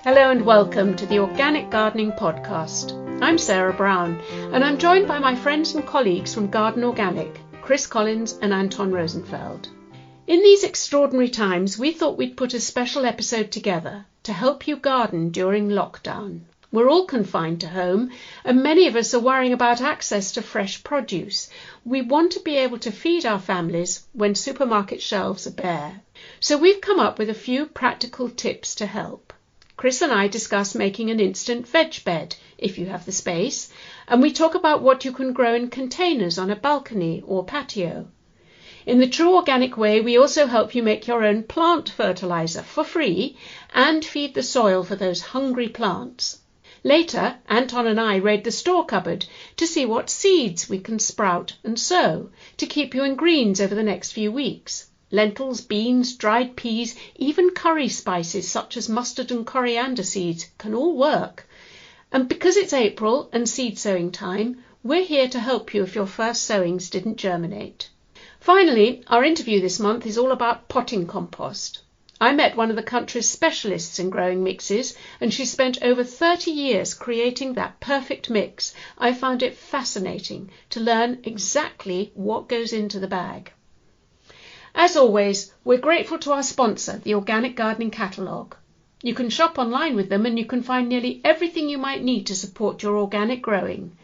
Hello and welcome to the Organic Gardening Podcast. I'm Sarah Brown and I'm joined by my friends and colleagues from Garden Organic, Chris Collins and Anton Rosenfeld. In these extraordinary times, we thought we'd put a special episode together to help you garden during lockdown. We're all confined to home and many of us are worrying about access to fresh produce. We want to be able to feed our families when supermarket shelves are bare. So we've come up with a few practical tips to help. Chris and I discuss making an instant veg bed, if you have the space, and we talk about what you can grow in containers on a balcony or patio. In the true organic way, we also help you make your own plant fertilizer for free and feed the soil for those hungry plants. Later, Anton and I raid the store cupboard to see what seeds we can sprout and sow to keep you in greens over the next few weeks. Lentils, beans, dried peas, even curry spices such as mustard and coriander seeds can all work. And because it's April and seed sowing time, we're here to help you if your first sowings didn't germinate. Finally, our interview this month is all about potting compost. I met one of the country's specialists in growing mixes, and she spent over 30 years creating that perfect mix. I found it fascinating to learn exactly what goes into the bag. As always, we're grateful to our sponsor, the Organic Gardening Catalogue. You can shop online with them and you can find nearly everything you might need to support your organic growing.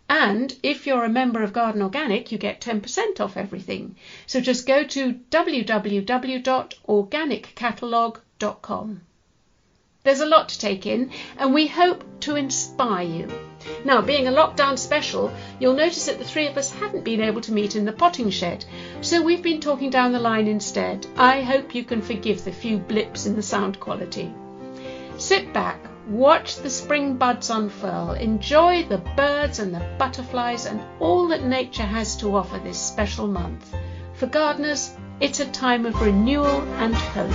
And if you're a member of Garden Organic, you get 10% off everything. So just go to www.organiccatalogue.com. There's a lot to take in, and we hope to inspire you. Now, being a lockdown special, you'll notice that the three of us haven't been able to meet in the potting shed, so we've been talking down the line instead. I hope you can forgive the few blips in the sound quality. Sit back, watch the spring buds unfurl, enjoy the birds and the butterflies and all that nature has to offer this special month. For gardeners, it's a time of renewal and hope.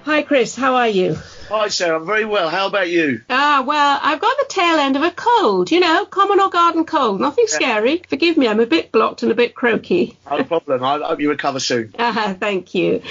Hi Chris, how are you? Hi Sarah, I'm very well. How about you? Well, I've got the tail end of a cold, common or garden cold. Nothing scary. Forgive me, I'm a bit blocked and a bit croaky. No problem. I hope you recover soon. Thank you.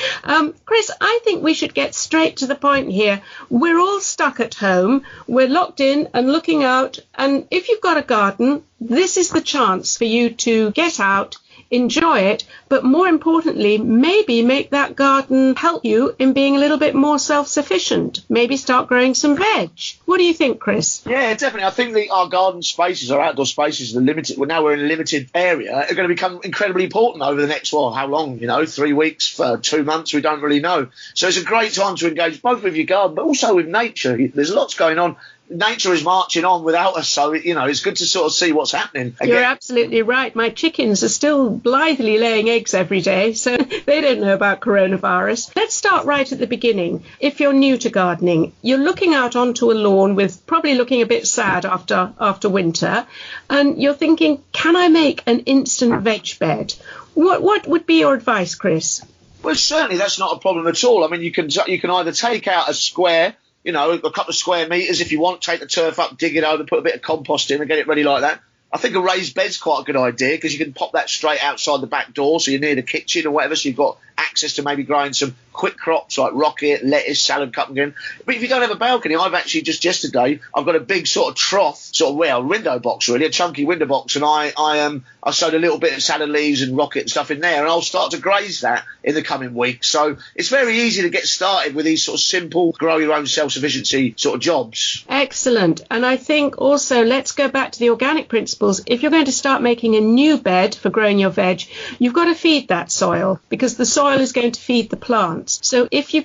Chris, I think we should get straight to the point here. We're all stuck at home. We're locked in and looking out. And if you've got a garden, this is the chance for you to get out, enjoy it, but more importantly, maybe make that garden help you in being a little bit more self-sufficient. Maybe start growing some veg. What do you think, Chris? Yeah, definitely. I think our garden spaces, our outdoor spaces, now we're in a limited area, are going to become incredibly important over the next, how long? 3 weeks, for 2 months, we don't really know. So it's a great time to engage both with your garden, but also with nature. There's lots going on. Nature is marching on without us, so it's good to sort of see what's happening. You're absolutely right. My chickens are still blithely laying eggs every day, so they don't know about coronavirus. Let's start right at the beginning. If you're new to gardening, you're looking out onto a lawn with probably looking a bit sad after winter, and you're thinking, can I make an instant veg bed? What would be your advice, Chris? Well, certainly that's not a problem at all. I mean, you can either take out a square, a couple of square metres if you want, take the turf up, dig it over, put a bit of compost in and get it ready like that. I think a raised bed's quite a good idea because you can pop that straight outside the back door so you're near the kitchen or whatever, so you've got access to maybe growing some quick crops like rocket, lettuce, salad cut again. But if you don't have a balcony, I've actually just yesterday, I've got a big sort of trough, window box really, a chunky window box, and I sowed a little bit of salad leaves and rocket and stuff in there, and I'll start to graze that in the coming weeks. So it's very easy to get started with these sort of simple, grow your own self-sufficiency sort of jobs. Excellent. And I think also, let's go back to the organic principles. If you're going to start making a new bed for growing your veg, you've got to feed that soil because the soil is going to feed the plants. So if you're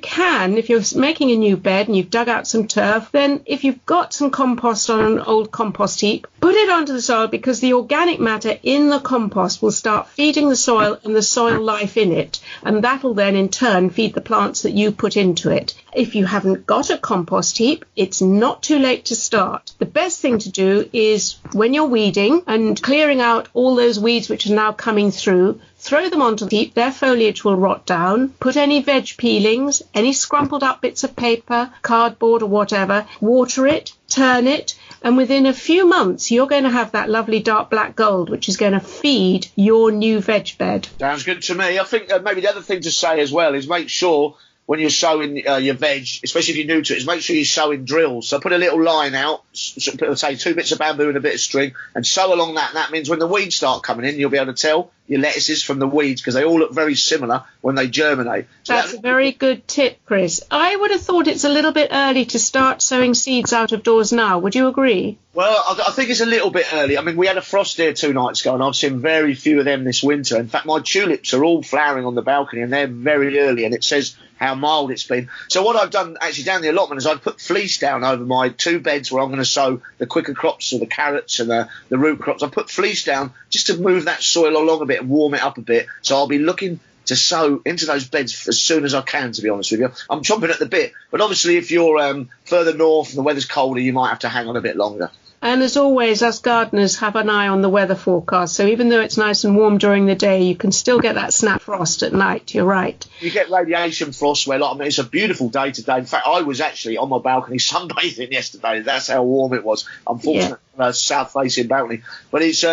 making a new bed and you've dug out some turf, then if you've got some compost on an old compost heap, put it onto the soil because the organic matter in the compost will start feeding the soil and the soil life in it. And that'll then in turn feed the plants that you put into it. If you haven't got a compost heap, it's not too late to start. The best thing to do is when you're weeding and clearing out all those weeds which are now coming through, throw them onto the heap, their foliage will rot down. Put any veg peelings, any scrumpled up bits of paper, cardboard or whatever, water it, turn it, And within a few months, you're going to have that lovely dark black gold, which is going to feed your new veg bed. Sounds good to me. I think maybe the other thing to say as well is make sure when you're sowing your veg, especially if you're new to it, is make sure you sow in drills. So put a little line out, say 2 bits of bamboo and a bit of string, and sow along that. And that means when the weeds start coming in, you'll be able to tell your lettuces from the weeds because they all look very similar when they germinate. So that's a very good tip, Chris. I would have thought it's a little bit early to start sowing seeds out of doors now. Would you agree? Well, I think it's a little bit early. I mean, we had a frost here 2 nights ago, and I've seen very few of them this winter. In fact, my tulips are all flowering on the balcony, and they're very early, and it says how mild it's been. So what I've done actually down the allotment is I've put fleece down over my 2 beds where I'm going to sow the quicker crops, so the carrots and the root crops. I put fleece down just to move that soil along a bit and warm it up a bit. So I'll be looking to sow into those beds as soon as I can, to be honest with you. I'm chomping at the bit, but obviously if you're further north and the weather's colder, you might have to hang on a bit longer. And as always, us gardeners have an eye on the weather forecast. So even though it's nice and warm during the day, you can still get that snap frost at night. You're right. You get radiation frost where, I mean, it's a beautiful day today. In fact, I was actually on my balcony sunbathing yesterday. That's how warm it was. Unfortunately, south-facing balcony. But it's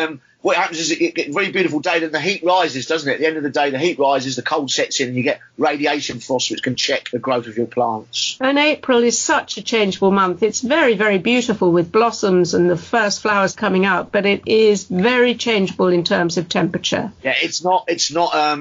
what happens is it gets a very beautiful day, then the heat rises, doesn't it? At the end of the day, the heat rises, the cold sets in, and you get radiation frost, which can check the growth of your plants. And April is such a changeable month. It's very, very beautiful with blossoms and the first flowers coming out, but it is very changeable in terms of temperature. Yeah, it's not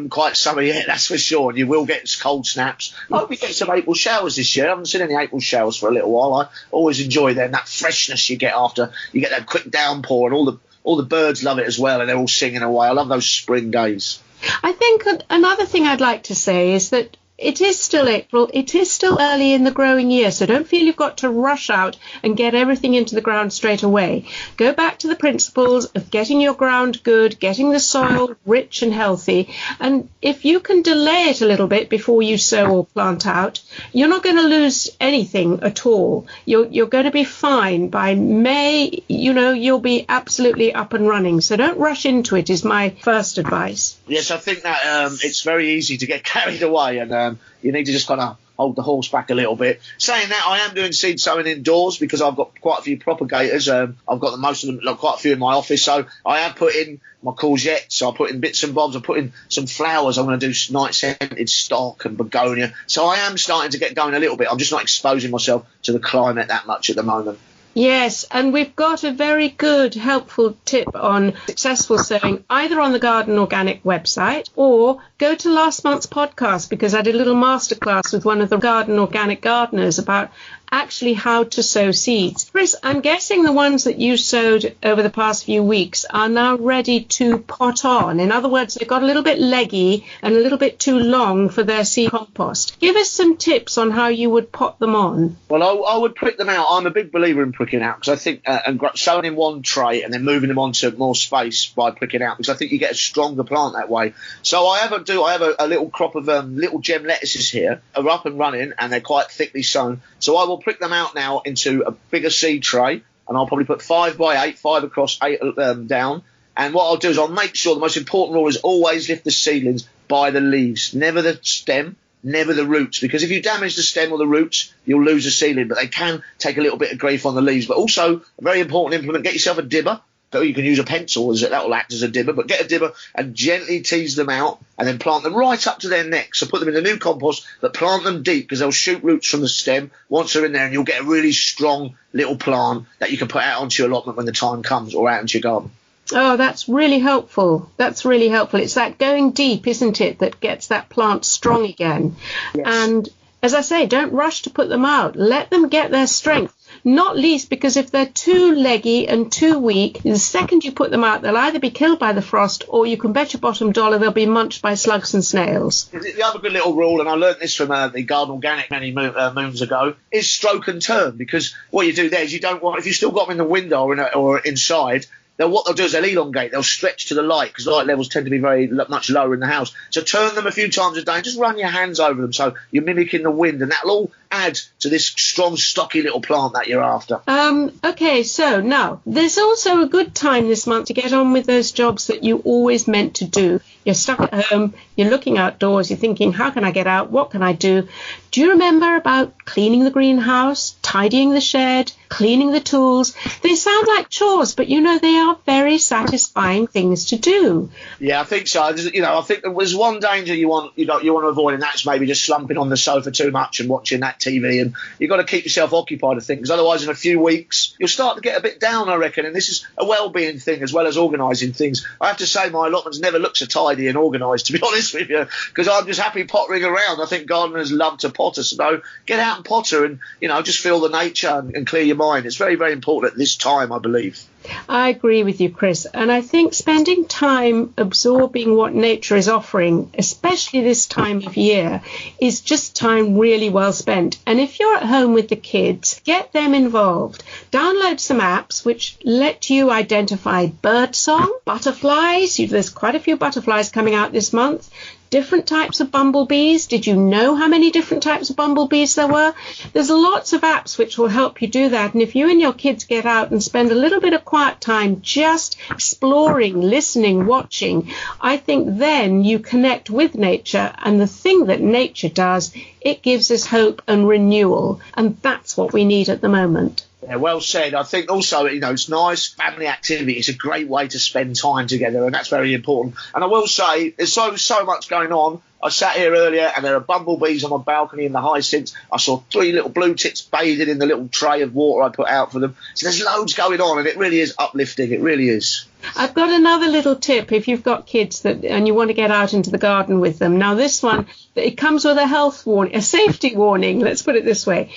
quite summer yet, that's for sure, and you will get cold snaps. I hope we get some April showers this year. I haven't seen any April showers for a little while. I always enjoy them, that freshness you get after you get that quick downpour, and all the birds love it as well, and they're all singing away. I love those spring days. I think another thing I'd like to say is that it is still April. It is still early in the growing year, so don't feel you've got to rush out and get everything into the ground straight away. Go back to the principles of getting your ground good, getting the soil rich and healthy, and if you can delay it a little bit before you sow or plant out, you're not going to lose anything at all. You're going to be fine. By May, you'll be absolutely up and running, so don't rush into it is my first advice. Yes, I think that it's very easy to get carried away, and you need to just kind of hold the horse back a little bit. Saying that, I am doing seed sowing indoors because I've got quite a few propagators. I've got most of them, quite a few in my office. So I have put in my courgettes, I put in bits and bobs, I put in some flowers. I'm going to do night scented stock and begonia. So I am starting to get going a little bit. I'm just not exposing myself to the climate that much at the moment. Yes, and we've got a very good, helpful tip on successful sowing, either on the Garden Organic website or go to last month's podcast, because I did a little masterclass with one of the Garden Organic gardeners about actually how to sow seeds. Chris, I'm guessing the ones that you sowed over the past few weeks are now ready to pot on. In other words, they've got a little bit leggy and a little bit too long for their seed compost. Give us some tips on how you would pot them on. Well, I would prick them out. I'm a big believer in pricking out because I think and sowing in one tray and then moving them onto more space by pricking out, because I think you get a stronger plant that way. So I have a little crop of little gem lettuces here, are up and running, and they're quite thickly sown. So I will prick them out now into a bigger seed tray, and I'll probably put 5 by 8, 5 across, 8 down. And what I'll do is I'll make sure the most important rule is always lift the seedlings by the leaves, never the stem, never the roots, because if you damage the stem or the roots, you'll lose the seedling. But they can take a little bit of grief on the leaves. But also, a very important implement, get yourself a dibber. So you can use a pencil, that will act as a dibber, but get a dibber and gently tease them out and then plant them right up to their necks. So put them in the new compost, but plant them deep because they'll shoot roots from the stem once they're in there, and you'll get a really strong little plant that you can put out onto your allotment when the time comes, or out into your garden. Oh, that's really helpful. That's really helpful. It's that going deep, isn't it, that gets that plant strong again. Yes. And as I say, don't rush to put them out. Let them get their strength. Not least because if they're too leggy and too weak, the second you put them out, they'll either be killed by the frost, or you can bet your bottom dollar they'll be munched by slugs and snails. The other good little rule, and I learnt this from the Garden Organic many moons ago, is stroke and turn. Because what you do there is you don't want, if you've still got them in the window or inside, what they'll do is they'll elongate, they'll stretch to the light, because light levels tend to be very much lower in the house. So turn them a few times a day and just run your hands over them so you're mimicking the wind, and that'll all add to this strong, stocky little plant that you're after. Okay, so now there's also a good time this month to get on with those jobs that you always meant to do. You're stuck at home, you're looking outdoors, you're thinking, how can I get out? What can I do? Do you remember about cleaning the greenhouse, tidying the shed, cleaning the tools? They sound like chores, but they are very satisfying things to do. Yeah, I think so. I think there's one danger you want to avoid, and that's maybe just slumping on the sofa too much and watching that TV. And you've got to keep yourself occupied, I think, because otherwise in a few weeks you'll start to get a bit down, I reckon. And this is a well-being thing as well as organising things. I have to say my allotments never look so tidy and organised, to be honest with you, because I'm just happy pottering around. I think gardeners love to potter, so get out and potter and just feel the nature and clear your mind. It's very, very important at this time, I believe. I agree with you, Chris. And I think spending time absorbing what nature is offering, especially this time of year, is just time really well spent. And if you're at home with the kids, get them involved. Download some apps which let you identify birdsong, butterflies. There's quite a few butterflies coming out this month. Different types of bumblebees. Did you know how many different types of bumblebees there were? There's lots of apps which will help you do that. And if you and your kids get out and spend a little bit of quiet time just exploring, listening, watching, I think then you connect with nature. And the thing that nature does, it gives us hope and renewal. And that's what we need at the moment. Yeah, well said. I think also, it's nice family activity. It's a great way to spend time together, and that's very important. And I will say, there's so much going on. I sat here earlier, and there are bumblebees on my balcony in the hyacinths. I saw 3 little blue tits bathing in the little tray of water I put out for them. So there's loads going on, and it really is uplifting. It really is. I've got another little tip if you've got kids and you want to get out into the garden with them. Now, this one, it comes with a health warning, a safety warning. Let's put it this way.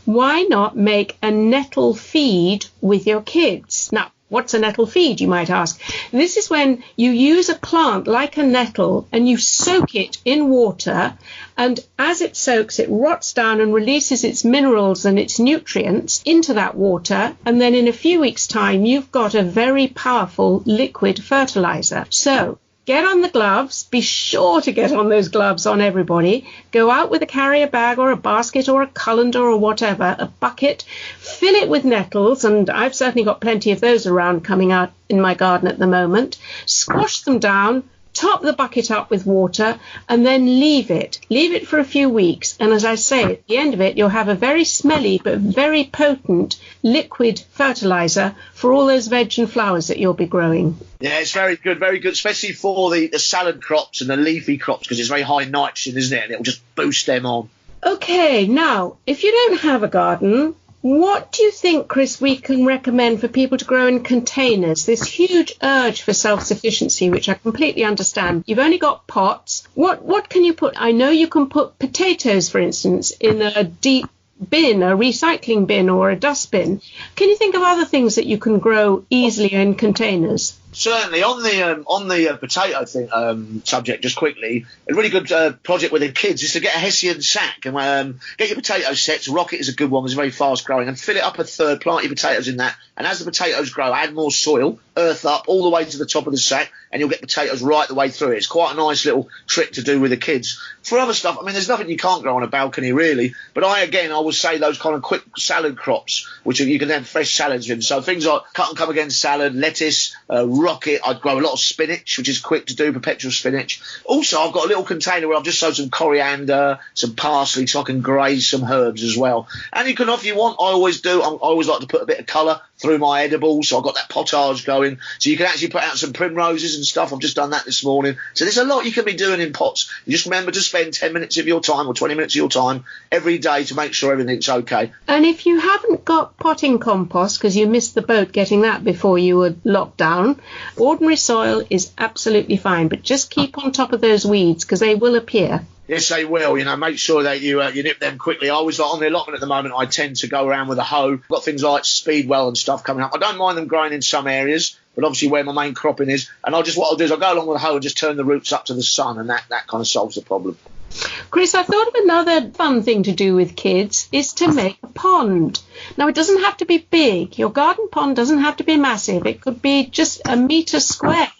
Why not make a nettle feed with your kids? Now, what's a nettle feed, you might ask? This is when you use a plant like a nettle and you soak it in water, and as it soaks, it rots down and releases its minerals and its nutrients into that water, and then in a few weeks' time, you've got a very powerful liquid fertilizer. So, get on the gloves. Be sure to get on those gloves on everybody. Go out with a carrier bag or a basket or a colander or whatever, a bucket. Fill it with nettles, and I've certainly got plenty of those around coming out in my garden at the moment. Squash them down. Top the bucket up with water and then leave it. Leave it for a few weeks. And as I say, at the end of it, you'll have a very smelly but very potent liquid fertilizer for all those veg and flowers that you'll be growing. Yeah, it's very good, especially for the salad crops and the leafy crops, because it's very high nitrogen, isn't it? And it'll just boost them on. Okay, now, if you don't have a garden, what do you think, Chris, we can recommend for people to grow in containers? This huge urge for self-sufficiency, which I completely understand. You've only got pots. What can you put? I know you can put potatoes, for instance, in a deep bin, a recycling bin or a dustbin. Can you think of other things that you can grow easily in containers? Certainly, on the potato thing subject, just quickly, a really good project with the kids is to get a Hessian sack and get your potato sets. Rocket is a good one; it's very fast growing, and fill it up a third. Plant your potatoes in that, and as the potatoes grow, add more soil, earth up all the way to the top of the sack, and you'll get potatoes right the way through it. It's quite a nice little trick to do with the kids. For other stuff, there's nothing you can't grow on a balcony really, but I would say those kind of quick salad crops, which you can have fresh salads in. So things like cut and come again salad, lettuce, rocket. I'd grow a lot of spinach, which is quick to do, perpetual spinach. Also, I've got a little container where I've just sowed some coriander, some parsley, so I can graze some herbs as well. And you can, if you want, I always do. I always like to put a bit of colour through my edibles, so I've got that pottage going. So you can actually put out some primroses and stuff. I've just done that this morning. So there's a lot you can be doing in pots. You just remember to spend 10 minutes of your time or 20 minutes of your time every day to make sure everything's okay. And if you haven't got potting compost, because you missed the boat getting that before you were locked down, ordinary soil is absolutely fine, but just keep on top of those weeds because they will appear. Yes, they will. Make sure that you nip them quickly. I always, on the allotment at the moment, I tend to go around with a hoe. I've got things like speedwell and stuff coming up. I don't mind them growing in some areas, but obviously where my main cropping is. And what I'll do is I'll go along with a hoe and just turn the roots up to the sun, and that kind of solves the problem. Chris, I thought of another fun thing to do with kids is to make a pond. Now, it doesn't have to be big. Your garden pond doesn't have to be massive. It could be just a metre square.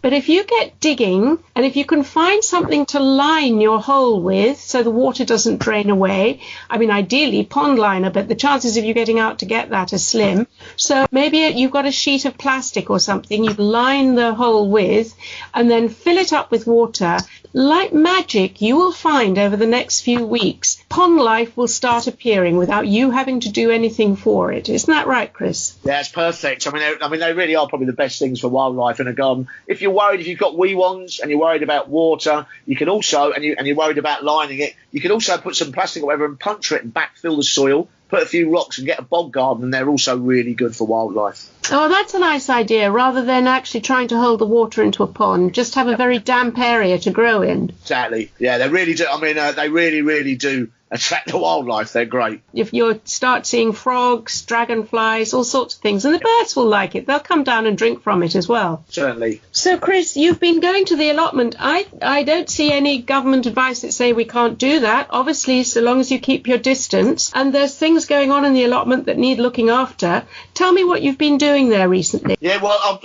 But if you get digging and if you can find something to line your hole with so the water doesn't drain away, I mean, ideally pond liner, but the chances of you getting out to get that are slim. So maybe you've got a sheet of plastic or something you line the hole with and then fill it up with water. Like magic, you will find over the next few weeks, pond life will start appearing without you having to do anything for it. Isn't that right, Chris? Yeah, it's perfect. I mean, they really are probably the best things for wildlife in a garden. If you're worried, if you've got wee ones and you're worried about water, you can also, and you're worried about lining it, you can also put some plastic or whatever and puncture it and backfill the soil, put a few rocks and get a bog garden, and they're also really good for wildlife. Oh, that's a nice idea. Rather than actually trying to hold the water into a pond, just have a very damp area to grow in. Exactly. Yeah, they really do. I mean, they really, really do attract the wildlife. They're great. If you start seeing frogs, dragonflies, all sorts of things, and the birds will like it. They'll come down and drink from it as well. Certainly. So, Chris, you've been going to the allotment. I don't see any government advice that say we can't do that. Obviously, so long as you keep your distance. And there's things going on in the allotment that need looking after. Tell me what you've been doing there recently. Yeah, well,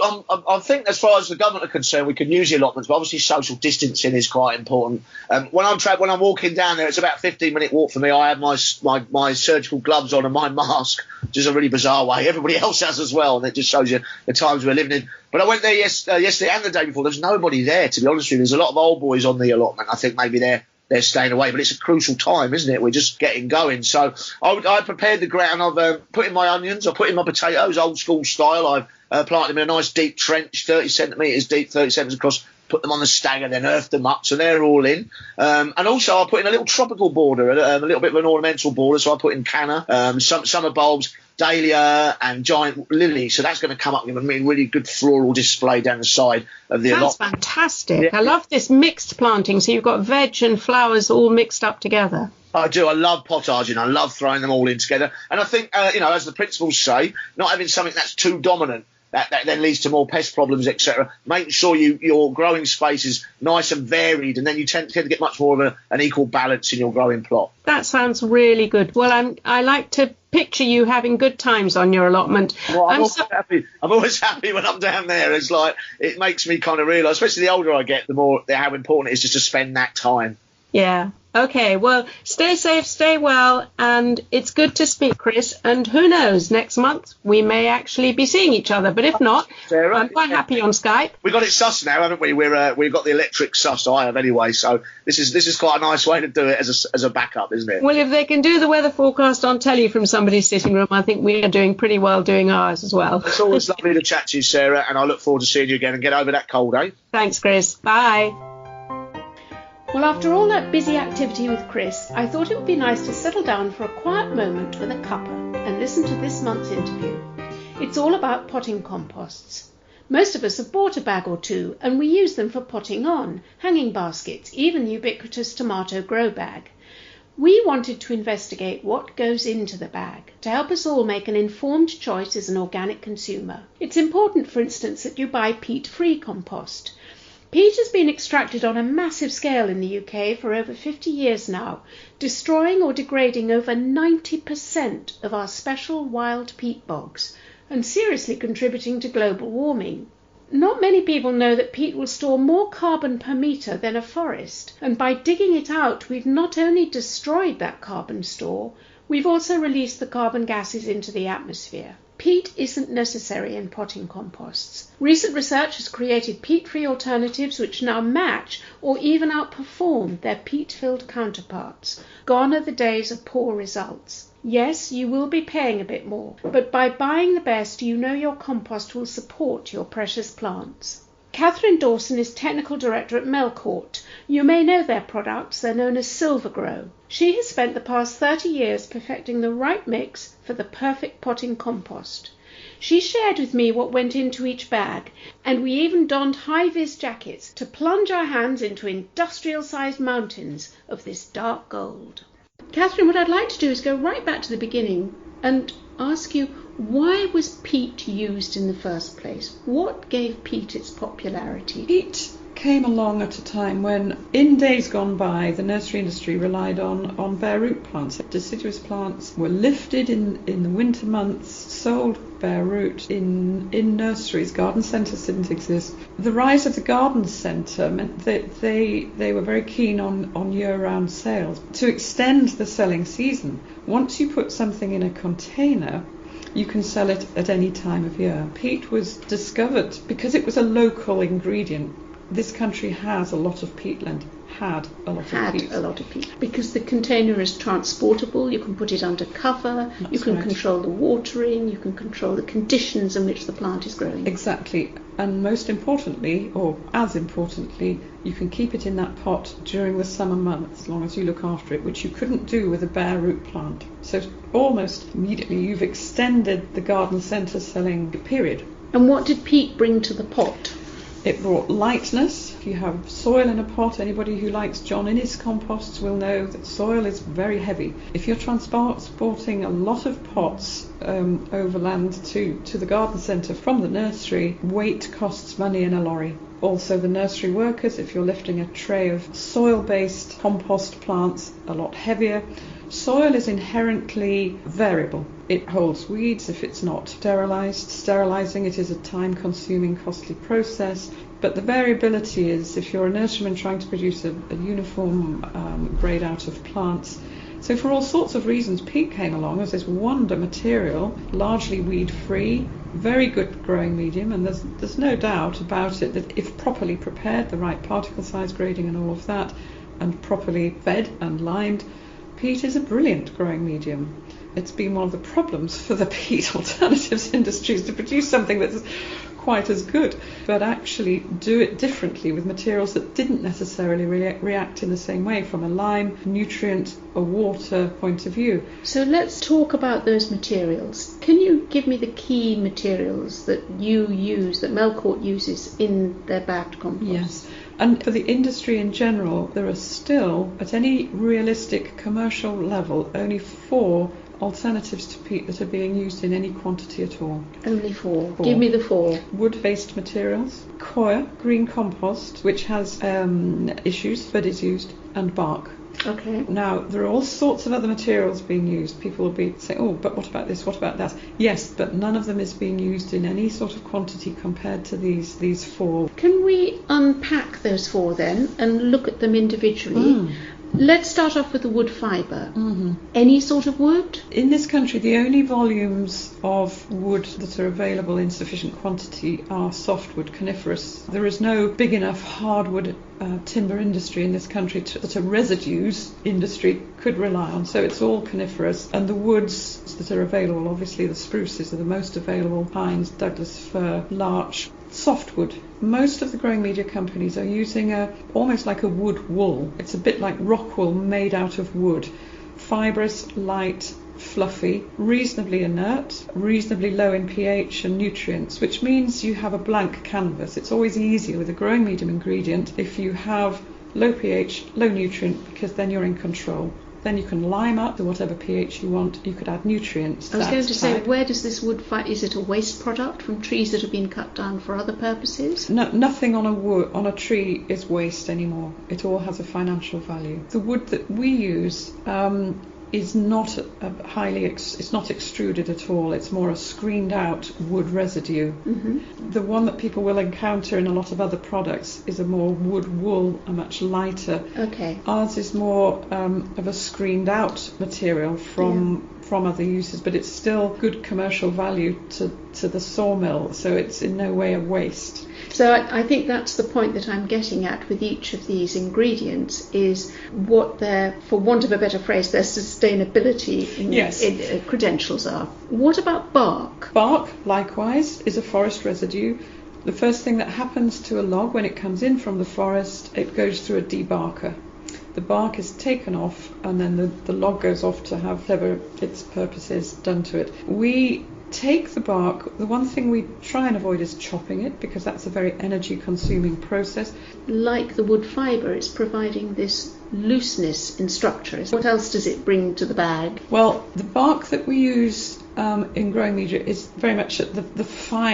I think as far as the government are concerned, we can use the allotments, but obviously social distancing is quite important. When I'm walking down there, it's about a 15-minute walk for me. I have my surgical gloves on and my mask, which is a really bizarre way. Everybody else has as well, and it just shows you the times we're living in. But I went there yesterday and the day before. There's nobody there, to be honest with you. There's a lot of old boys on the allotment. I think maybe they're staying away, but it's a crucial time, isn't it? We're just getting going. So I prepared the ground. I've put in my onions. I put in my potatoes, old school style. I've planted them in a nice deep trench, 30 centimetres deep, 30 centimetres across. Put them on the stagger, then earthed them up, so they're all in. And also I put in a little tropical border, a little bit of an ornamental border. So I put in canna, some summer bulbs, dahlia and giant lily. So that's going to come up with a really good floral display down the side of the allotment. That's fantastic. Yeah. I love this mixed planting. So you've got veg and flowers all mixed up together. I do. I love potaging. I love throwing them all in together. And I think, as the principles say, not having something that's too dominant. That then leads to more pest problems, etc. Making sure your growing space is nice and varied, and then you tend to get much more of an equal balance in your growing plot. That sounds really good. Well, I like to picture you having good times on your allotment. Well, I'm always happy when I'm down there. It's like it makes me kind of realise, especially the older I get, the more how important it is just to spend that time. Yeah. Okay, well, stay safe, stay well, and it's good to speak, Chris. And who knows, next month we may actually be seeing each other. But if not, Sarah, I'm quite happy on Skype. We got it sus now, haven't we? We've got the electric sus. I have anyway. So this is quite a nice way to do it as a backup, isn't it? Well, if they can do the weather forecast on telly from somebody's sitting room, I think we are doing pretty well doing ours as well. It's always lovely to chat to you, Sarah, and I look forward to seeing you again and get over that cold, eh? Thanks, Chris. Bye. Well, after all that busy activity with Chris, I thought it would be nice to settle down for a quiet moment with a cuppa and listen to this month's interview. It's all about potting composts. Most of us have bought a bag or two, and we use them for potting on, hanging baskets, even the ubiquitous tomato grow bag. We wanted to investigate what goes into the bag to help us all make an informed choice as an organic consumer. It's important, for instance, that you buy peat-free compost. Peat has been extracted on a massive scale in the UK for over 50 years now, destroying or degrading over 90% of our special wild peat bogs and seriously contributing to global warming. Not many people know that peat will store more carbon per metre than a forest, and by digging it out, we've not only destroyed that carbon store, we've also released the carbon gases into the atmosphere. Peat isn't necessary in potting composts. Recent research has created peat-free alternatives which now match or even outperform their peat-filled counterparts. Gone are the days of poor results. Yes, you will be paying a bit more, but by buying the best, you know your compost will support your precious plants. Catherine Dawson is Technical Director at Melcourt. You may know their products, they're known as Silvergrow. She has spent the past 30 years perfecting the right mix for the perfect potting compost. She shared with me what went into each bag, and we even donned high-vis jackets to plunge our hands into industrial-sized mountains of this dark gold. Catherine, what I'd like to do is go right back to the beginning and ask you, why was peat used in the first place? What gave peat its popularity? Peat came along at a time when, in days gone by, the nursery industry relied on bare root plants. Deciduous plants were lifted in the winter months, sold bare root in nurseries. Garden centres didn't exist. The rise of the garden centre meant that they were very keen on year-round sales. To extend the selling season, once you put something in a container, you can sell it at any time of year. Peat was discovered because it was a local ingredient. This country has a lot of peatland. Had a lot of peat. Because the container is transportable, you can put it under cover, you can control the watering, you can control the conditions in which the plant is growing. Exactly. And most importantly, or as importantly, you can keep it in that pot during the summer months, as long as you look after it, which you couldn't do with a bare root plant. So almost immediately you've extended the garden centre selling period. And what did peat bring to the pot? It brought lightness. If you have soil in a pot, anybody who likes John Innes composts will know that soil is very heavy. If you're transporting a lot of pots overland to the garden centre from the nursery, weight costs money in a lorry. Also the nursery workers, if you're lifting a tray of soil-based compost plants, a lot heavier. Soil is inherently variable. It holds weeds if it's not sterilised. Sterilising it is a time-consuming, costly process. But the variability is, if you're a nurseryman trying to produce a uniform grade out of plants. So for all sorts of reasons, peat came along as this wonder material, largely weed-free, very good growing medium, and there's no doubt about it that if properly prepared, the right particle size grading and all of that, and properly fed and limed, peat is a brilliant growing medium. It's been one of the problems for the peat alternatives industries to produce something that's quite as good, but actually do it differently with materials that didn't necessarily react in the same way from a lime, nutrient, or water point of view. So let's talk about those materials. Can you give me the key materials that you use, that Melcourt uses in their bagged compost? Yes. And for the industry in general, there are still, at any realistic commercial level, only 4 alternatives to peat that are being used in any quantity at all. Only 4. Give me the 4. Wood-based materials, coir, green compost, which has issues but is used, and bark. Okay. Now, there are all sorts of other materials being used. People will be saying, oh, but what about this, what about that? Yes, but none of them is being used in any sort of quantity compared to these 4. Can we unpack those 4 then and look at them individually? Let's start off with the wood fibre. Any sort of wood? In this country, the only volumes of wood that are available in sufficient quantity are softwood, coniferous. There is no big enough hardwood timber industry in this country that a residues industry could rely on. So it's all coniferous. And the woods that are available, obviously the spruces are the most available, pines, Douglas fir, larch, softwood. Most of the growing media companies are using almost like a wood wool. It's a bit like rock wool made out of wood. Fibrous, light, fluffy, reasonably inert, reasonably low in pH and nutrients, which means you have a blank canvas. It's always easier with a growing medium ingredient if you have low pH, low nutrient, because then you're in control. Then you can lime up to whatever pH you want. You could add nutrients. I was going to say, where does this wood find? Is it a waste product from trees that have been cut down for other purposes? No, nothing on a tree is waste anymore. It all has a financial value. The wood that we use is not it's not extruded at all. It's more a screened out wood residue. The one that people will encounter in a lot of other products is a more wood wool, a much lighter. Okay. Ours is more of a screened out material from other uses, but it's still good commercial value to the sawmill, so it's in no way a waste. So I think that's the point that I'm getting at with each of these ingredients, is what their, for want of a better phrase, their sustainability credentials are. What about bark? Bark, likewise, is a forest residue. The first thing that happens to a log when it comes in from the forest, it goes through a debarker. The bark is taken off and then the log goes off to have whatever its purpose is done to it. We take the bark. The one thing we try and avoid is chopping it, because that's a very energy consuming process. Like the wood fibre, it's providing this looseness in structure. What else does it bring to the bag? Well, the bark that we use in growing media is very much at the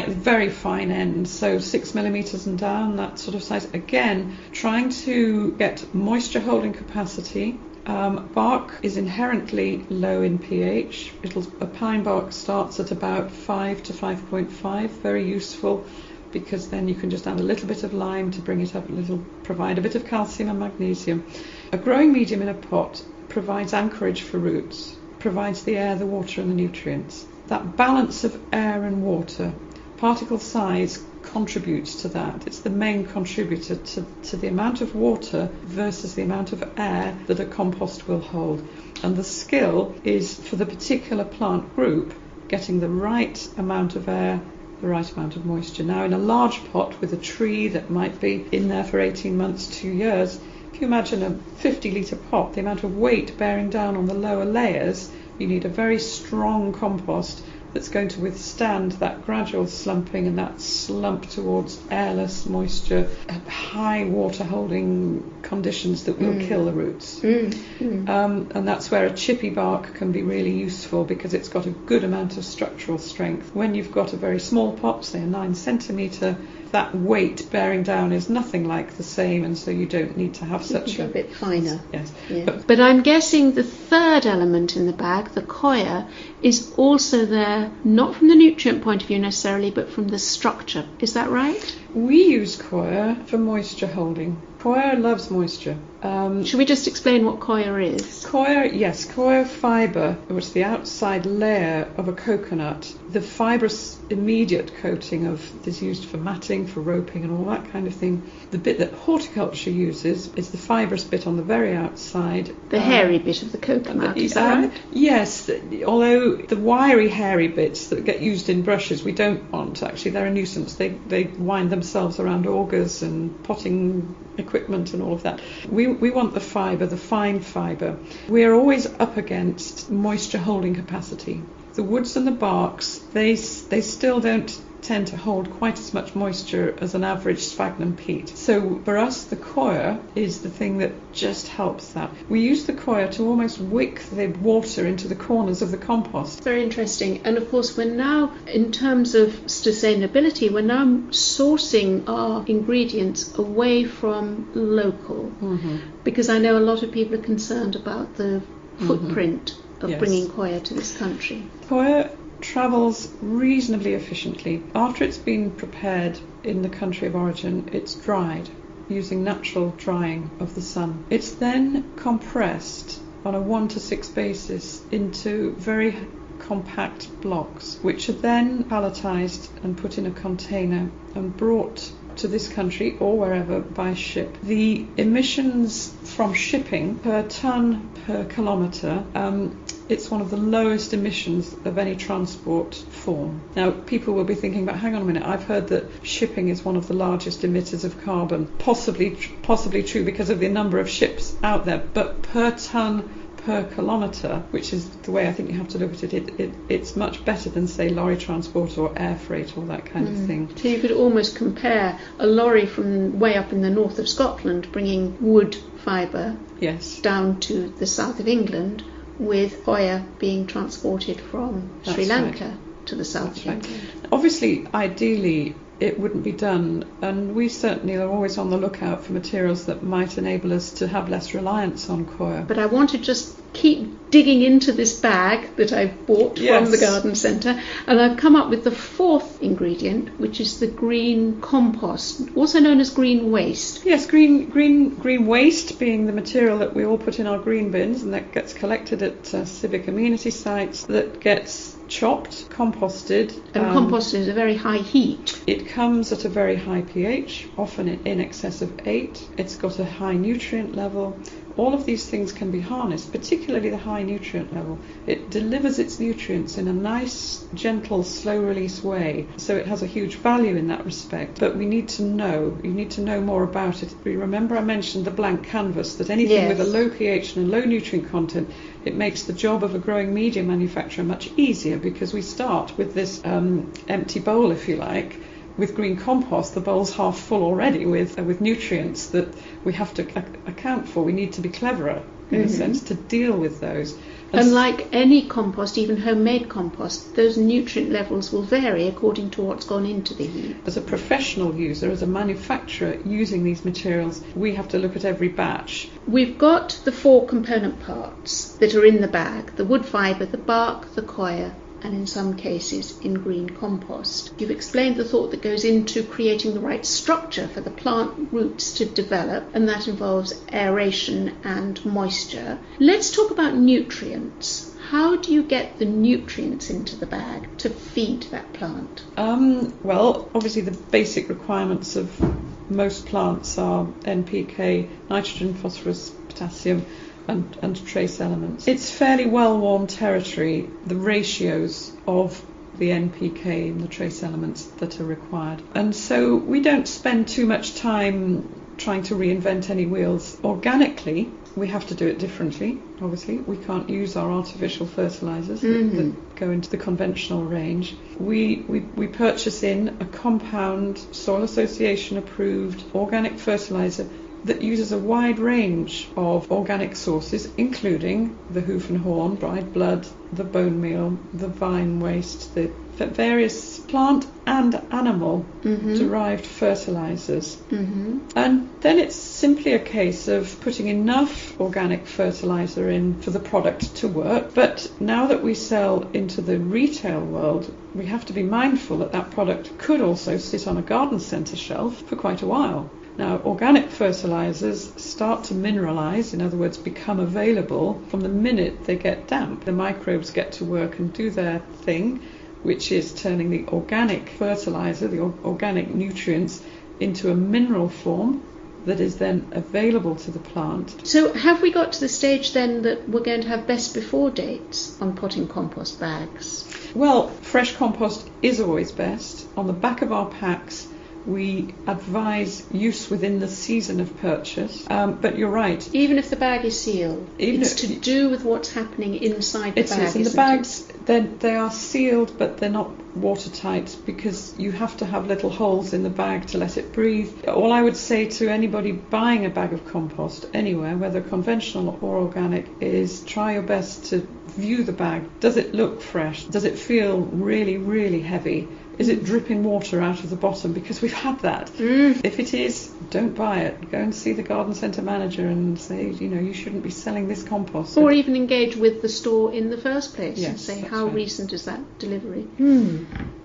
very fine end, so 6 millimetres and down, that sort of size. Again, trying to get moisture holding capacity. Bark is inherently low in pH. A pine bark starts at about 5 to 5.5, very useful, because then you can just add a little bit of lime to bring it up a little, provide a bit of calcium and magnesium. A growing medium in a pot provides anchorage for roots, provides the air, the water and the nutrients. That balance of air and water, particle size contributes to that. It's the main contributor to the amount of water versus the amount of air that a compost will hold. And the skill is, for the particular plant group, getting the right amount of air, the right amount of moisture. Now, in a large pot with a tree that might be in there for 18 months, 2 years, if you imagine a 50-litre pot, the amount of weight bearing down on the lower layers, you need a very strong compost that's going to withstand that gradual slumping and that slump towards airless moisture, high water holding conditions that will kill the roots. And that's where a chippy bark can be really useful, because it's got a good amount of structural strength. When you've got a very small pot, say a 9 centimetre, that weight bearing down is nothing like the same, and so you don't need to have such a bit finer. Yes. Yeah. But I'm guessing the third element in the bag, the coir, is also there, not from the nutrient point of view necessarily, but from the structure. Is that right? We use coir for moisture holding. Coir loves moisture. Should we just explain what coir is? Coir fibre, which is the outside layer of a coconut. The fibrous immediate coating is used for matting, for roping and all that kind of thing. The bit that horticulture uses is the fibrous bit on the very outside. The hairy bit of the coconut, is that right? Yes, although the wiry hairy bits that get used in brushes we don't want, actually. They're a nuisance. They wind themselves around augers and potting equipment and all of that. We want the fibre, the fine fibre. We're always up against moisture holding capacity. The woods and the barks, they still don't tend to hold quite as much moisture as an average sphagnum peat. So for us, the coir is the thing that just helps that. We use the coir to almost wick the water into the corners of the compost. Very interesting. And of course, we're now, in terms of sustainability, we're now sourcing our ingredients away from local. Because I know a lot of people are concerned about the footprint of bringing coir to this country. Coir travels reasonably efficiently. After it's been prepared in the country of origin, it's dried using natural drying of the sun. It's then compressed on a 1 to 6 basis into very compact blocks, which are then palletized and put in a container and brought to this country or wherever by ship. The emissions from shipping per tonne per kilometre, it's one of the lowest emissions of any transport form. Now, people will be thinking, but hang on a minute, I've heard that shipping is one of the largest emitters of carbon. Possibly true because of the number of ships out there, but per tonne per kilometre, which is the way I think you have to look at it, it's much better than, say, lorry transport or air freight or that kind of thing. So you could almost compare a lorry from way up in the north of Scotland bringing wood fibre down to the south of England with coir being transported from Sri Lanka to the south of England. Obviously, ideally, it wouldn't be done, and we certainly are always on the lookout for materials that might enable us to have less reliance on coir. But I want to just keep digging into this bag that I've bought from the garden centre, and I've come up with the fourth ingredient, which is the green compost, also known as green waste. Yes, green waste being the material that we all put in our green bins, and that gets collected at civic amenity sites, that gets chopped, composted. And composted at a very high heat. It comes at a very high pH, often in excess of 8. It's got a high nutrient level. All of these things can be harnessed, particularly the high nutrient level. It delivers its nutrients in a nice, gentle, slow-release way, so it has a huge value in that respect. But you need to know more about it. Remember I mentioned the blank canvas, that anything with a low pH and a low nutrient content, it makes the job of a growing media manufacturer much easier, because we start with this empty bowl, if you like, with green compost, the bowl's half full already with nutrients that we have to account for. We need to be cleverer, in a sense, to deal with those. And like any compost, even homemade compost, those nutrient levels will vary according to what's gone into the heap. As a professional user, as a manufacturer using these materials, we have to look at every batch. We've got the 4 component parts that are in the bag: the wood fibre, the bark, the coir, and in some cases in green compost. You've explained the thought that goes into creating the right structure for the plant roots to develop, and that involves aeration and moisture. Let's talk about nutrients. How do you get the nutrients into the bag to feed that plant? Well, obviously the basic requirements of most plants are NPK, nitrogen, phosphorus, potassium, and trace elements. It's fairly well-worn territory, the ratios of the NPK and the trace elements that are required. And so we don't spend too much time trying to reinvent any wheels organically. We have to do it differently, obviously. We can't use our artificial fertilisers that go into the conventional range. We purchase in a compound, Soil Association approved organic fertiliser that uses a wide range of organic sources, including the hoof and horn, dried blood, the bone meal, the vine waste, the various plant and animal derived fertilisers. And then it's simply a case of putting enough organic fertiliser in for the product to work. But now that we sell into the retail world, we have to be mindful that that product could also sit on a garden centre shelf for quite a while. Now, organic fertilisers start to mineralise, in other words, become available from the minute they get damp. The microbes get to work and do their thing, which is turning the organic fertiliser, the organic nutrients, into a mineral form that is then available to the plant. So have we got to the stage then that we're going to have best before dates on potting compost bags? Well, fresh compost is always best. On the back of our packs, we advise use within the season of purchase, but you're right. Even if the bag is sealed, it's to do with what's happening inside the bag. And the bags, they are sealed, but they're not watertight because you have to have little holes in the bag to let it breathe. All I would say to anybody buying a bag of compost anywhere, whether conventional or organic, is try your best to view the bag. Does it look fresh? Does it feel really, really heavy? Is it dripping water out of the bottom? Because we've had that. If it is, don't buy it. Go and see the garden centre manager and say, you shouldn't be selling this compost. Or even engage with the store in the first place and Yes, say, how right. recent is that delivery?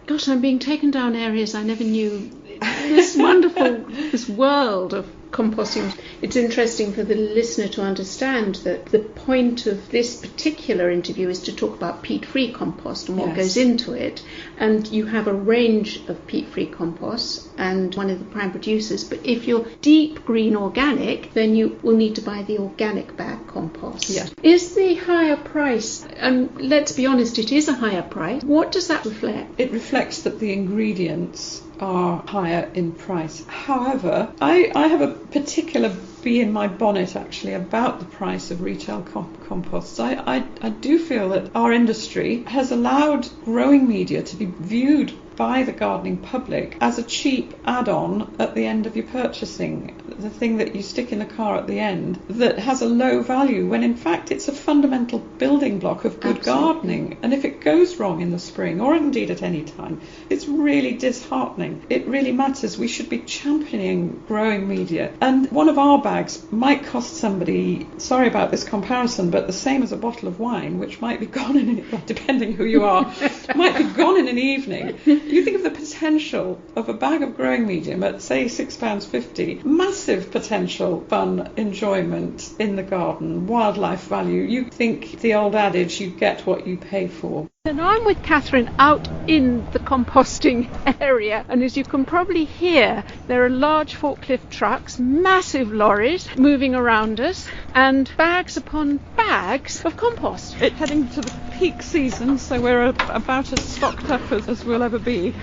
Gosh, I'm being taken down areas I never knew. This wonderful, this world of composting. It's interesting for the listener to understand that the point of this particular interview is to talk about peat-free compost and what goes into it. And you have a range of peat-free composts and one of the prime producers. But if you're deep green organic, then you will need to buy the organic bag compost. Yes. Is the higher price, and let's be honest, it is a higher price, what does that reflect? It reflects that the ingredients are higher in price. However, I have a particular bee in my bonnet actually about the price of retail composts. I do feel that our industry has allowed growing media to be viewed by the gardening public as a cheap add-on at the end of your purchasing, the thing that you stick in the car at the end that has a low value, when in fact it's a fundamental building block of good gardening. And if it goes wrong in the spring, or indeed at any time, it's really disheartening. It really matters. We should be championing growing media. And one of our bags might cost somebody, sorry about this comparison, but the same as a bottle of wine, which might be gone depending who you are, might be gone in an evening. You think of the potential of a bag of growing medium at, say, £6.50. Massive potential, fun, enjoyment in the garden, wildlife value. You think the old adage, you get what you pay for. And I'm with Catherine out in the composting area, and as you can probably hear, there are large forklift trucks, massive lorries moving around us, and bags upon bags of compost. It's heading to the peak season, so we're about as stocked up as we'll ever be.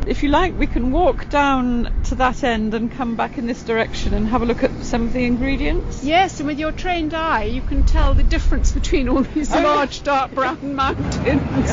If you like, we can walk down to that end and come back in this direction and have a look at some of the ingredients. Yes, and with your trained eye, you can tell the difference between all these large dark brown mountains.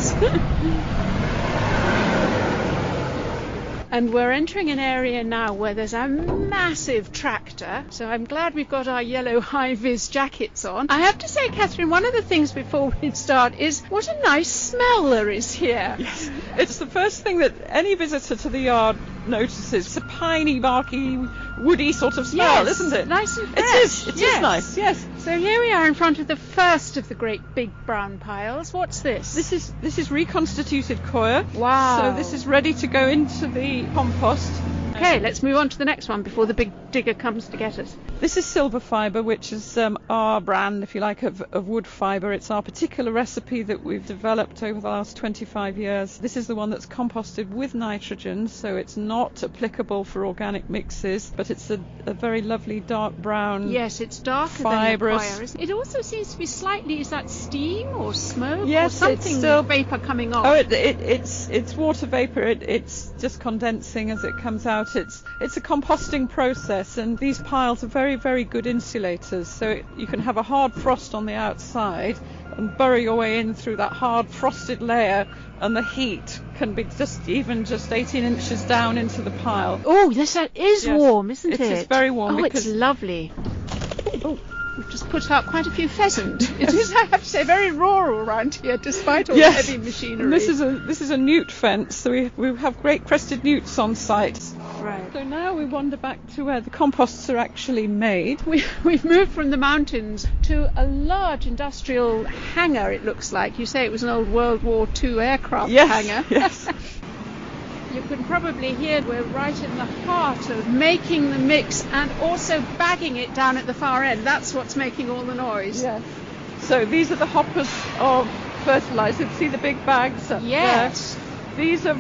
And we're entering an area now where there's a massive tractor, so I'm glad we've got our yellow high-vis jackets on. I have to say, Catherine, one of the things before we start is what a nice smell there is here. Yes, it's the first thing that any visitor to the yard notices. It's a piney, barky, woody sort of smell, yes, isn't it? Nice and fresh. It is nice, yes. So here we are in front of the first of the great big brown piles. What's this? This is reconstituted coir. Wow. So this is ready to go into the compost. Okay, let's move on to the next one before the big digger comes to get us. This is silver fibre, which is our brand, if you like, of wood fibre. It's our particular recipe that we've developed over the last 25 years. This is the one that's composted with nitrogen, so it's not applicable for organic mixes, but it's a very lovely dark brown. Yes, it's darker fibrous. than the coir, isn't it? It also seems to be slightly, is that steam or smoke? Yes, or something, it's still vapour coming off? Oh, it's water vapour. It's just condensing as it comes out. It's a composting process, and these piles are very, very good insulators. So you can have a hard frost on the outside and burrow your way in through that hard frosted layer, and the heat can be just 18 inches down into the pile. Oh, this is warm, isn't it? It is very warm. Oh, it's lovely. Oh, we've just put out quite a few pheasant. It is, I have to say, very rural around here, despite all the heavy machinery. And this is a newt fence, so we have great crested newts on site. Right. So now we wander back to where the composts are actually made. We've moved from the mountains to a large industrial hangar, it looks like. You say it was an old World War II aircraft hangar. Yes. You can probably hear we're right in the heart of making the mix and also bagging it down at the far end. That's what's making all the noise. Yes. So these are the hoppers of fertiliser. See the big bags up there? These are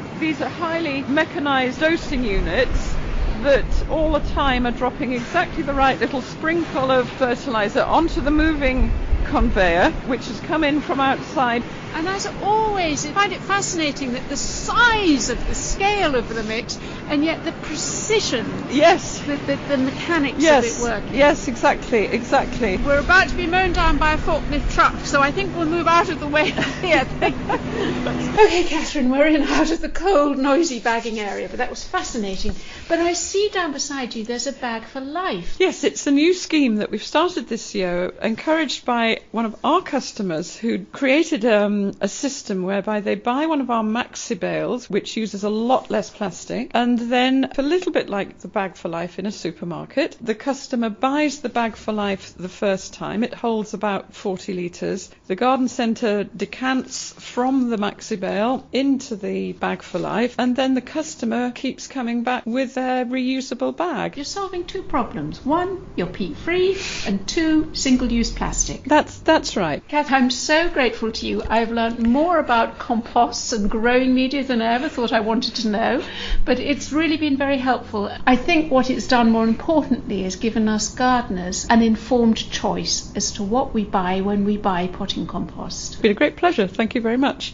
highly mechanised dosing units that all the time are dropping exactly the right little sprinkle of fertiliser onto the moving conveyor, which has come in from outside. And as always, I find it fascinating that the size of the scale of the mix, and yet the precision, the mechanics of it working. Yes, exactly. We're about to be mown down by a forklift truck, so I think we'll move out of the way here. Okay, Catherine, we're out of the cold, noisy bagging area, but that was fascinating. But I see down beside you there's a bag for life. Yes, it's a new scheme that we've started this year, encouraged by one of our customers who created a system whereby they buy one of our maxi bales, which uses a lot less plastic, and then a little bit like the bag for life in a supermarket, the customer buys the bag for life the first time. It holds about 40 litres. The garden centre decants from the maxi bale into the bag for life, and then the customer keeps coming back with their reusable bag. You're solving two problems. One, you're peat free, and two, single-use plastic. That's right. Kath, I'm so grateful to you. I've learned more about composts and growing media than I ever thought I wanted to know, but it's really been very helpful. I think what it's done more importantly is given us gardeners an informed choice as to what we buy when we buy potting compost. It's been a great pleasure. Thank you very much.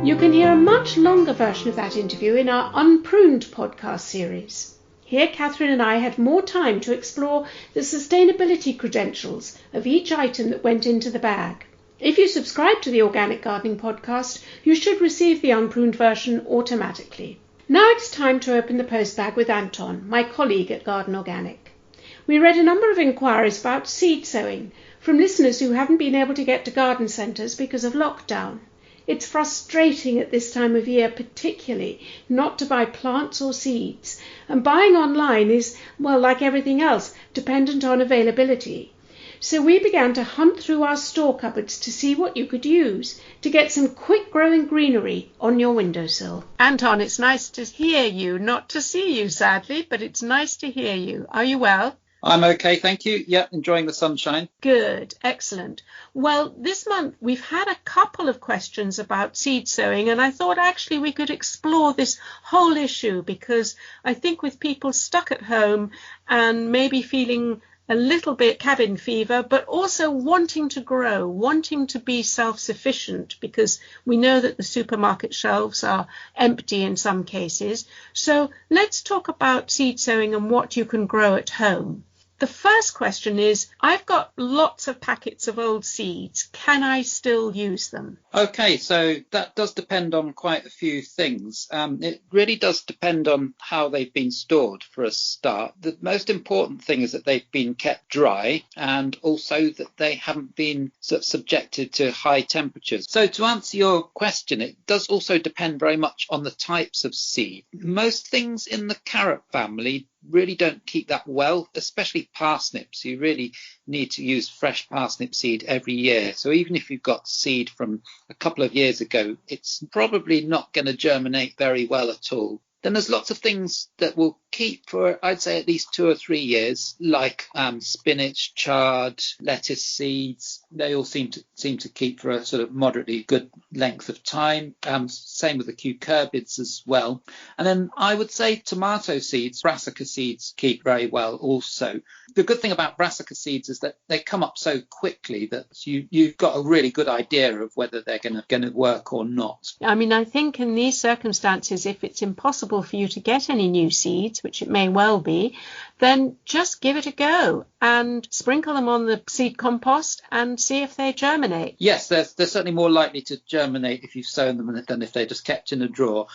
You can hear a much longer version of that interview in our Unpruned podcast series. Here, Catherine and I had more time to explore the sustainability credentials of each item that went into the bag. If you subscribe to the Organic Gardening podcast, you should receive the unpruned version automatically. Now it's time to open the post bag with Anton, my colleague at Garden Organic. We read a number of inquiries about seed sowing from listeners who haven't been able to get to garden centres because of lockdown. It's frustrating at this time of year particularly not to buy plants or seeds, and buying online is, well, like everything else, dependent on availability. So we began to hunt through our store cupboards to see what you could use to get some quick growing greenery on your windowsill. Anton, it's nice to hear you, not to see you sadly, but it's nice to hear you. Are you well? I'm okay, thank you. Yeah, enjoying the sunshine. Good, excellent. Well, this month we've had a couple of questions about seed sowing, and I thought actually we could explore this whole issue because I think with people stuck at home and maybe feeling a little bit cabin fever, but also wanting to grow, wanting to be self-sufficient, because we know that the supermarket shelves are empty in some cases. So let's talk about seed sowing and what you can grow at home. The first question is, I've got lots of packets of old seeds. Can I still use them? Okay, so that does depend on quite a few things. It really does depend on how they've been stored for a start. The most important thing is that they've been kept dry and also that they haven't been sort of subjected to high temperatures. So to answer your question, it does also depend very much on the types of seed. Most things in the carrot family really don't keep that well, especially parsnips. You really need to use fresh parsnip seed every year. So even if you've got seed from a couple of years ago, it's probably not going to germinate very well at all. Then there's lots of things that will keep for, I'd say, at least 2 or 3 years, like spinach, chard, lettuce seeds. They all seem to keep for a sort of moderately good length of time. Same with the cucurbids as well. And then I would say tomato seeds, brassica seeds, keep very well also. The good thing about brassica seeds is that they come up so quickly that you've got a really good idea of whether they're going to work or not. I mean, I think in these circumstances, if it's impossible for you to get any new seeds, which it may well be, then just give it a go and sprinkle them on the seed compost and see if they germinate. Yes, they're certainly more likely to germinate if you've sown them than if they're just kept in a drawer.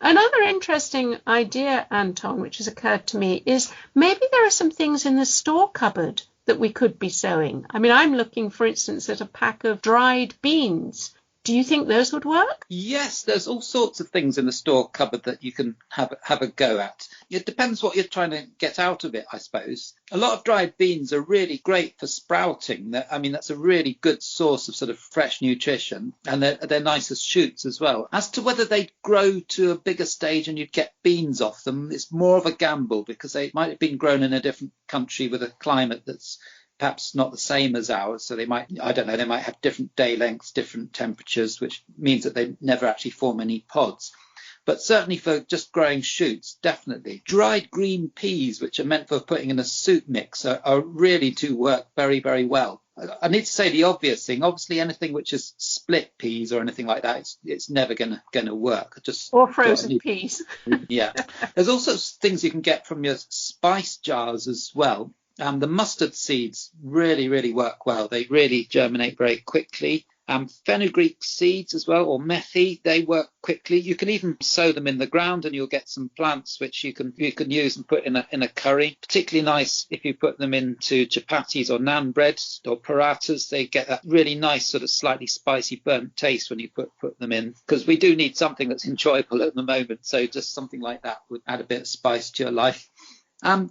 Another interesting idea, Anton, which has occurred to me, is maybe there are some things in the store cupboard that we could be sowing. I mean, I'm looking, for instance, at a pack of dried beans. Do you think those would work? Yes, there's all sorts of things in the store cupboard that you can have a go at. It depends what you're trying to get out of it, I suppose. A lot of dried beans are really great for sprouting. That's a really good source of sort of fresh nutrition, and they're nice as shoots as well. As to whether they grow to a bigger stage and you'd get beans off them, it's more of a gamble because they might have been grown in a different country with a climate that's perhaps not the same as ours, so they might have different day lengths, different temperatures, which means that they never actually form any pods. But certainly for just growing shoots, definitely. Dried green peas, which are meant for putting in a soup mix, are really do work very, very well. I need to say the obvious thing. Obviously, anything which is split peas or anything like that, it's never going to work. Or frozen peas. Yeah. There's also things you can get from your spice jars as well. The mustard seeds really, really work well. They really germinate very quickly. Fenugreek seeds as well, or methi, they work quickly. You can even sow them in the ground and you'll get some plants which you can use and put in a curry. Particularly nice if you put them into chapatis or naan bread or parathas. They get that really nice sort of slightly spicy burnt taste when you put them in, because we do need something that's enjoyable at the moment. So just something like that would add a bit of spice to your life.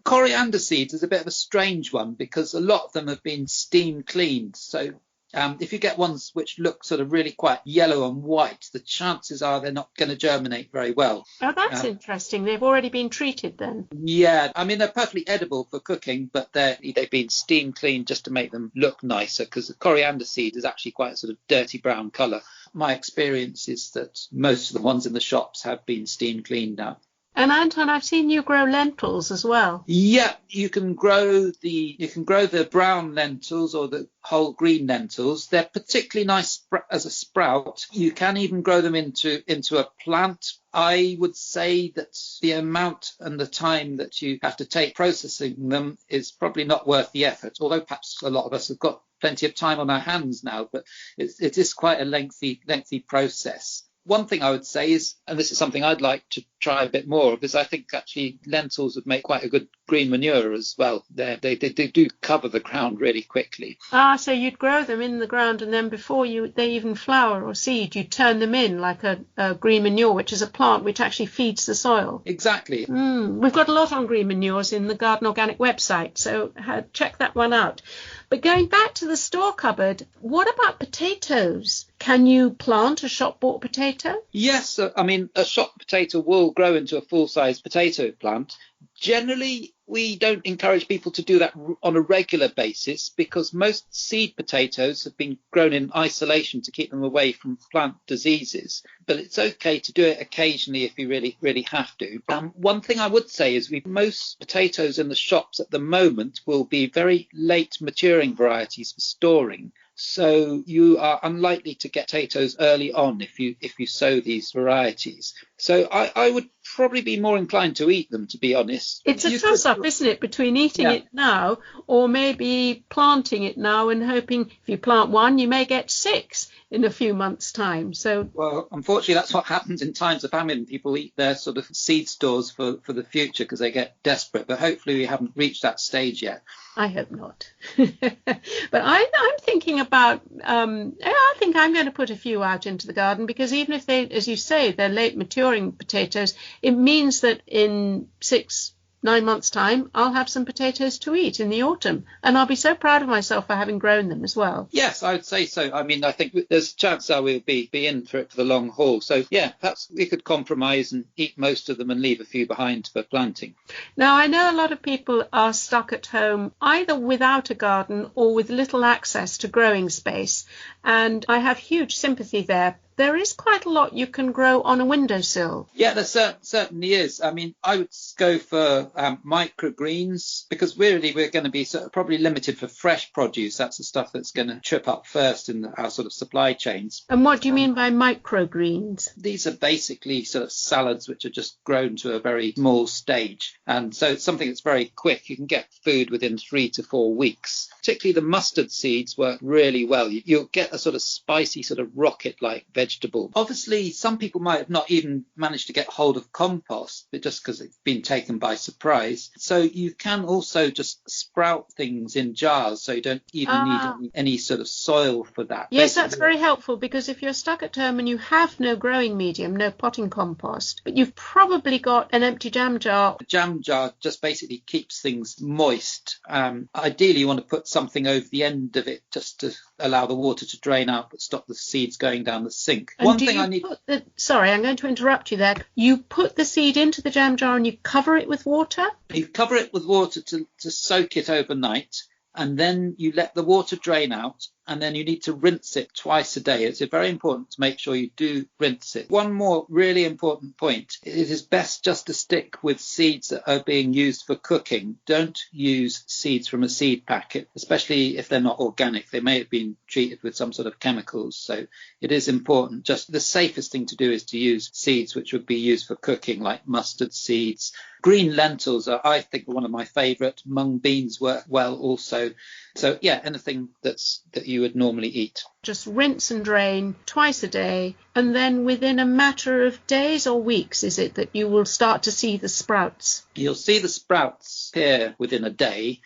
Coriander seeds is a bit of a strange one because a lot of them have been steam cleaned. So if you get ones which look sort of really quite yellow and white, the chances are they're not going to germinate very well. Oh, that's interesting. They've already been treated then. Yeah, I mean, they're perfectly edible for cooking, but they've been steam cleaned just to make them look nicer, because the coriander seed is actually quite a sort of dirty brown colour. My experience is that most of the ones in the shops have been steam cleaned now. And Anton, I've seen you grow lentils as well. Yeah, you can grow the brown lentils or the whole green lentils. They're particularly nice as a sprout. You can even grow them into a plant. I would say that the amount and the time that you have to take processing them is probably not worth the effort, although perhaps a lot of us have got plenty of time on our hands now, but it is quite a lengthy process. One thing I would say is, and this is something I'd like to try a bit more of, is I think actually lentils would make quite a good green manure as well. They do cover the ground really quickly. So you'd grow them in the ground, and then before they even flower or seed, you turn them in like a green manure, which is a plant which actually feeds the soil. Exactly. We've got a lot on green manures in the Garden Organic website, so check that one out. But going back to the store cupboard, what about potatoes? Can you plant a shop-bought potato? Yes, I mean, a shop potato will grow into a full-size potato plant. Generally, we don't encourage people to do that on a regular basis because most seed potatoes have been grown in isolation to keep them away from plant diseases. But it's okay to do it occasionally if you really, really have to. One thing I would say is most potatoes in the shops at the moment will be very late maturing varieties for storing. So you are unlikely to get potatoes early on if you sow these varieties. So I would probably be more inclined to eat them, to be honest. It's a toss-up, isn't it, between eating it now or maybe planting it now and hoping if you plant one, you may get 6 in a few months' time. So, well, unfortunately, that's what happens in times of famine. People eat their sort of seed stores for the future because they get desperate. But hopefully we haven't reached that stage yet. I hope not. But I'm thinking about, I think I'm going to put a few out into the garden because even if they, as you say, they're late maturing potatoes, it means that in 6-9 months' time, I'll have some potatoes to eat in the autumn. And I'll be so proud of myself for having grown them as well. Yes, I would say so. I mean, I think there's a chance that we'll be in for it for the long haul. So, yeah, perhaps we could compromise and eat most of them and leave a few behind for planting. Now, I know a lot of people are stuck at home either without a garden or with little access to growing space. And I have huge sympathy there. There is quite a lot you can grow on a windowsill. Yeah, there certainly is. I mean, I would go for microgreens because we're going to be probably limited for fresh produce. That's the stuff that's going to trip up first in our sort of supply chains. And what do you mean by microgreens? These are basically sort of salads which are just grown to a very small stage. And so it's something that's very quick. You can get food within 3 to 4 weeks. Particularly the mustard seeds work really well. You'll get a sort of spicy sort of rocket-like vegetable. Obviously, some people might have not even managed to get hold of compost, but just because it's been taken by surprise. So you can also just sprout things in jars, so you don't even need any sort of soil for that. Yes, basically, that's very helpful because if you're stuck at home and you have no growing medium, no potting compost, but you've probably got an empty jam jar. The jam jar just basically keeps things moist. Ideally, you want to put something over the end of it just to allow the water to drain out but stop the seeds going down the sink. And sorry, I'm going to interrupt you there. You put the seed into the jam jar and you cover it with water? You cover it with water to soak it overnight, and then you let the water drain out, and then you need to rinse it twice a day. It's very important to make sure you do rinse it. One more really important point. It is best just to stick with seeds that are being used for cooking. Don't use seeds from a seed packet, especially if they're not organic. They may have been treated with some sort of chemicals. So it is important. Just the safest thing to do is to use seeds which would be used for cooking, like mustard seeds. Green lentils are, I think, one of my favourite. Mung beans work well also. So, yeah, anything that you would normally eat. Just rinse and drain twice a day, and then within a matter of days or weeks, is it that you will start to see the sprouts? You'll see the sprouts appear within a day,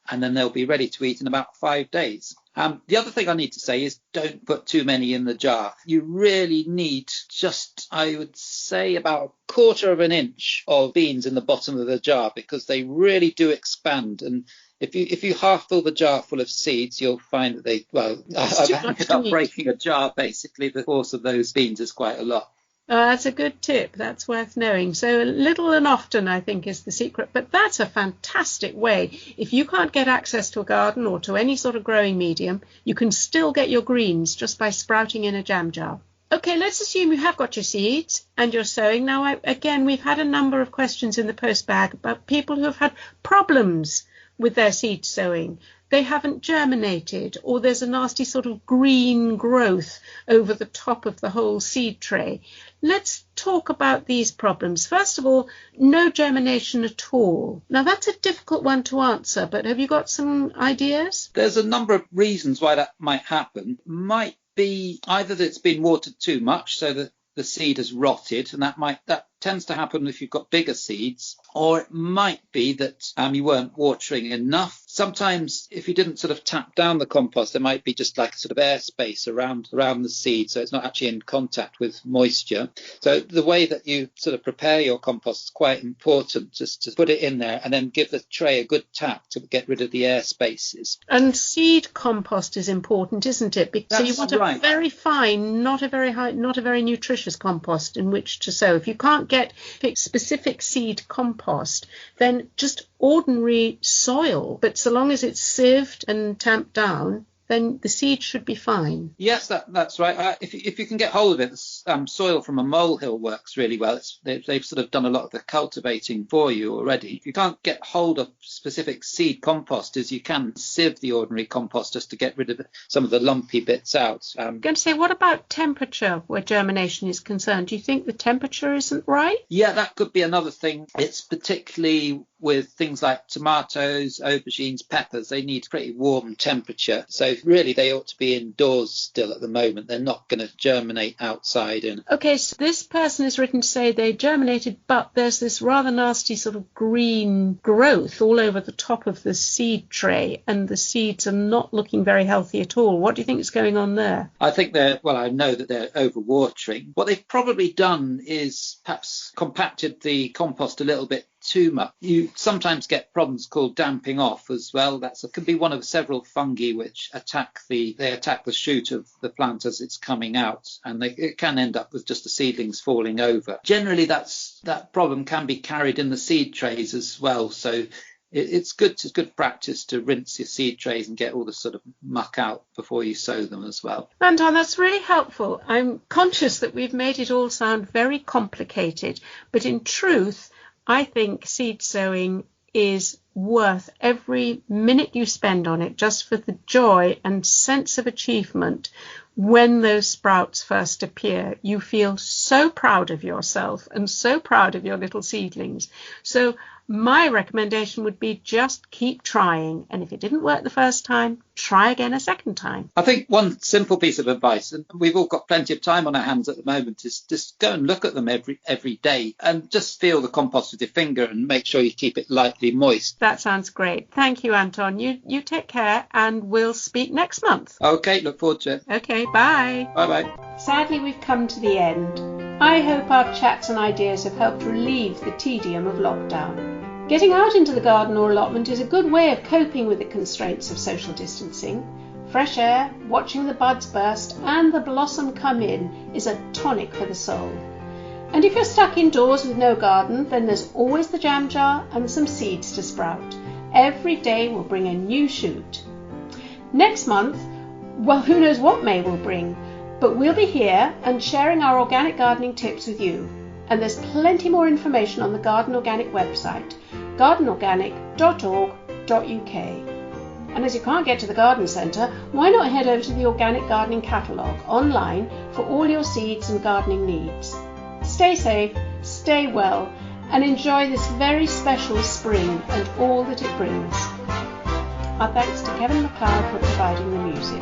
and then they'll be ready to eat in about 5 days. The other thing I need to say is don't put too many in the jar. You really need just, I would say, about 1/4 inch of beans in the bottom of the jar because they really do expand. And if you half fill the jar full of seeds, you'll find that I've ended up breaking a jar basically. The force of those beans is quite a lot. That's a good tip. That's worth knowing. So little and often, I think, is the secret. But that's a fantastic way. If you can't get access to a garden or to any sort of growing medium, you can still get your greens just by sprouting in a jam jar. OK, let's assume you have got your seeds and you're sowing. Now, again, we've had a number of questions in the post bag about people who have had problems with their seed sowing. They haven't germinated, or there's a nasty sort of green growth over the top of the whole seed tray. Let's talk about these problems. First of all, no germination at all. Now, that's a difficult one to answer, but have you got some ideas? There's a number of reasons why that might happen. Might be either that it's been watered too much, so that the seed has rotted, and that tends to happen if you've got bigger seeds, or it might be that you weren't watering enough. Sometimes if you didn't sort of tap down the compost, there might be just like a sort of airspace around the seed, so it's not actually in contact with moisture. So the way that you sort of prepare your compost is quite important, just to put it in there and then give the tray a good tap to get rid of the air spaces. And seed compost is important, isn't it? Because you want a very fine, not a very high, not a very nutritious compost in which to sow. If you can't get specific seed compost, then just ordinary soil, but so long as it's sieved and tamped down, then the seed should be fine. Yes, that's right. If you can get hold of it, soil from a molehill works really well. They've sort of done a lot of the cultivating for you already. You can't get hold of specific seed composters. You can sieve the ordinary compost just to get rid of some of the lumpy bits out. I'm going to say, what about temperature where germination is concerned? Do you think the temperature isn't right? Yeah, that could be another thing. It's particularly with things like tomatoes, aubergines, peppers, they need pretty warm temperature. So really they ought to be indoors still at the moment. They're not going to germinate outside. Okay, so this person is written to say they germinated, but there's this rather nasty sort of green growth all over the top of the seed tray, and the seeds are not looking very healthy at all. What do you think is going on there? I think I know that they're overwatering. What they've probably done is perhaps compacted the compost a little bit too much. You sometimes get problems called damping off as well. That can be one of several fungi which attack the shoot of the plant as it's coming out, and it can end up with just the seedlings falling over. Generally, that problem can be carried in the seed trays as well. So it's good practice to rinse your seed trays and get all the sort of muck out before you sow them as well. Anton, that's really helpful. I'm conscious that we've made it all sound very complicated, but in truth, I think seed sowing is worth every minute you spend on it, just for the joy and sense of achievement. When those sprouts first appear, you feel so proud of yourself and so proud of your little seedlings. So my recommendation would be just keep trying. And if it didn't work the first time, try again a second time. I think one simple piece of advice, and we've all got plenty of time on our hands at the moment, is just go and look at them every day and just feel the compost with your finger and make sure you keep it lightly moist. That sounds great. Thank you, Anton. You take care, and we'll speak next month. Okay, look forward to it. Okay, bye. Bye-bye. Sadly, we've come to the end. I hope our chats and ideas have helped relieve the tedium of lockdown. Getting out into the garden or allotment is a good way of coping with the constraints of social distancing. Fresh air, watching the buds burst and the blossom come in is a tonic for the soul. And if you're stuck indoors with no garden, then there's always the jam jar and some seeds to sprout. Every day will bring a new shoot. Next month, well, who knows what May will bring, but we'll be here and sharing our organic gardening tips with you. And there's plenty more information on the Garden Organic website, gardenorganic.org.uk. And as you can't get to the garden centre, why not head over to the Organic Gardening Catalogue online for all your seeds and gardening needs. Stay safe, stay well, and enjoy this very special spring and all that it brings. Our thanks to Kevin MacLeod for providing the music.